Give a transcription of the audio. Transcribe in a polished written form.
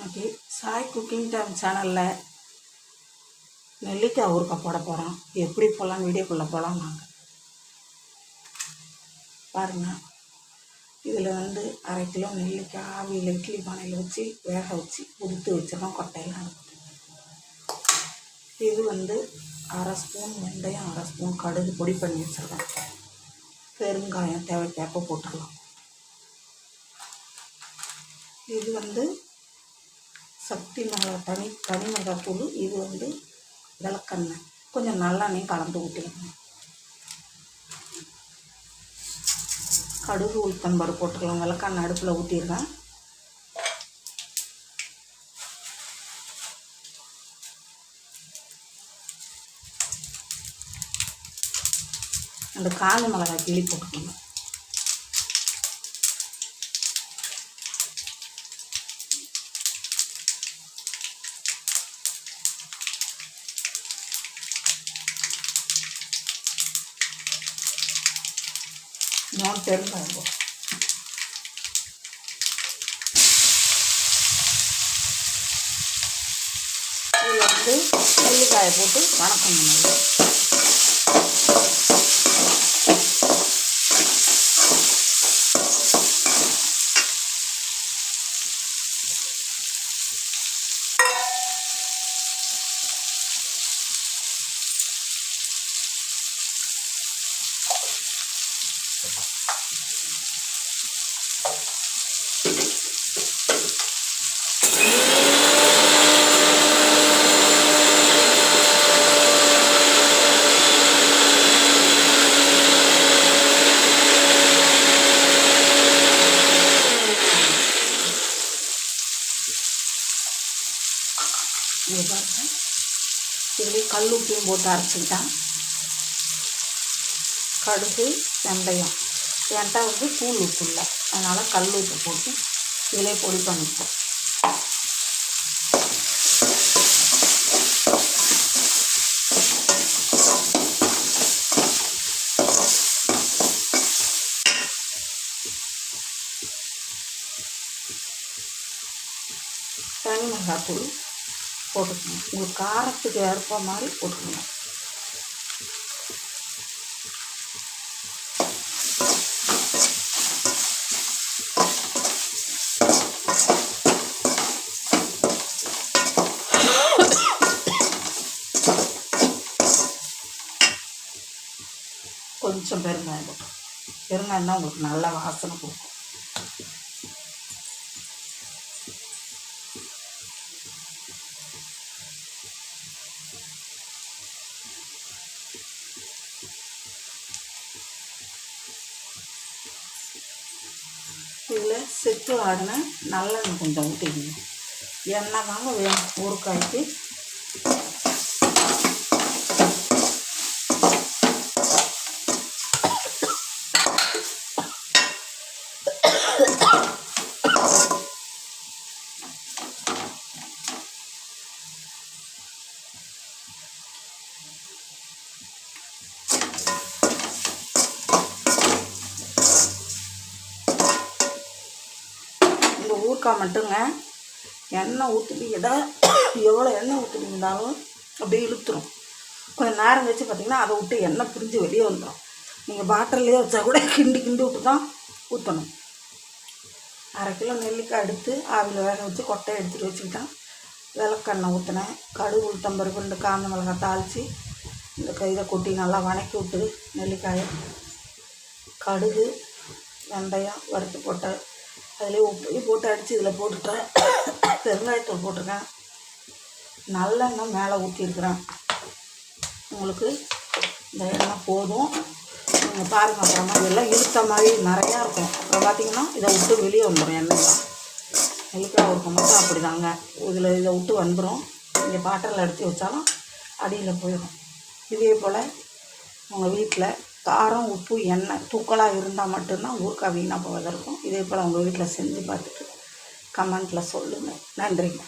இன்னைக்கு Sai cooking time சேனலில் நெல்லிக்காய் ஊறுகாய் போட போகிறோம். எப்படி போகலாம் வீடியோக்குள்ளே போகலாம். நாங்கள் பாருங்கள், இதில் 1/2 கிலோ நெல்லிக்காய் ஆவியில் இட்லி பானையில் வச்சு வேக வச்சு உதுத்து வச்சிடணும். கொட்டையெல்லாம் இருக்குது. இது 1/2 ஸ்பூன் வெந்தயம், 1/2 ஸ்பூன் கடுகு பொடி பண்ணி வச்சிடலாம். பெருங்காயம் தேவைக்கேற்ப போட்டுடலாம். இது சக்தி தனி மிளகாத்தூள். இது விளக்கெண்ணெய், கொஞ்சம் நல்லெண்ணெய் கலந்து ஊற்றிக்கணும். கடுகு உளுத்தம்பருப்பு போட்டுக்கலாம். விளக்கெண்ணெய் அடுப்பில் ஊற்றிடுறேன். அந்த காஞ்ச மிளகாய் கிள்ளி போட்டுக்கணும். பெருங்காயம் இதில் நெல்லிக்காயை போட்டு வணக்கணும். இது பாருங்க, இதுலேயே கல் உப்பையும் போட்டு அரைச்சிக்கிட்டேன். கடுகு வெந்தயம் என்கிட்ட தூள் உப்பு இல்லை, அதனால் கல் உப்பு போட்டு இதிலே பொடி பண்ணிப்போம். தனி மிளகாத்தூள் போட்டுக்கணும். உங்களுக்கு காரத்துக்கு ஏற்ப மாதிரி போட்டுக்கணும். கொஞ்சம் பெருங்காயம் போட்டோம். பெருங்காயம் தான் உங்களுக்கு நல்ல வாசனை கொடுக்கும். இதில் செத்து ஆடின நல்லெண்ணெய் கொஞ்சம் ஊற்றிக்கணும். எண்ணெய் தாங்க வேணும் ஊறுகாய்க்கு. இந்த ஊறுகாய் மட்டுங்க எண்ணெய் ஊற்றிட்டீங்கன்னா எவ்வளோ எண்ணெய் ஊற்றிட்டீங்கன்னாலும் அப்படியே இழுத்துரும். கொஞ்சம் நேரம் கழிச்சு பார்த்திங்கன்னா அதை விட்டு எண்ணெய் பிரிஞ்சு வெளியே வந்துடும். நீங்கள் பாட்டிலே வச்சா கூட கிண்டி விட்டு தான் ஊற்றணும். 1/2 கிலோ நெல்லிக்காய் எடுத்து ஆவியில் வேக வச்சு கொட்டையை எடுத்துகிட்டு வச்சுக்கிட்டேன். விளக்கெண்ணெய் ஊற்றினேன். கடுகு உளுத்தம்பருப்பு 2 காஞ்ச மிளகாய் தாளித்து இந்த இதை கொட்டி நல்லா வணக்கி விட்டு நெல்லிக்காயை கடுகு வெந்தயம் வறுத்து போட்டு அதிலே உப்பு போட்டு அடித்து இதில் போட்டுட்டேன். பெருங்காயத்தூள் போட்டிருக்கேன். நல்லெண்ணெய் மேலே ஊற்றிருக்கிறேன். உங்களுக்கு இந்த எண்ணெய் போதும். நீங்கள் பாருங்கள், அப்புறமா இதெல்லாம் இழுத்த மாதிரி நிறையா இருக்கும். அப்புறம் பார்த்திங்கன்னா இதை விட்டு வெளியே வந்துடும். எண்ணெய்லாம் நெல்லிக்காய் ஊறுகாய் மட்டும் அப்படி தாங்க. இதை விட்டு வந்துடும். நீங்கள் பாட்டில் அடித்து வச்சாலும் அடியில் போயிடும். இதே போல் உங்கள் வீட்டில் காரம் உப்பு எண்ணெய் தூக்கலாக இருந்தால் மட்டும்தான் ஊறுகாய் வீணாக போவதற்கும். இதே போல் உங்கள் வீட்டில் செஞ்சு பார்த்துட்டு கமெண்ட்டில் சொல்லுங்கள். நன்றிங்க.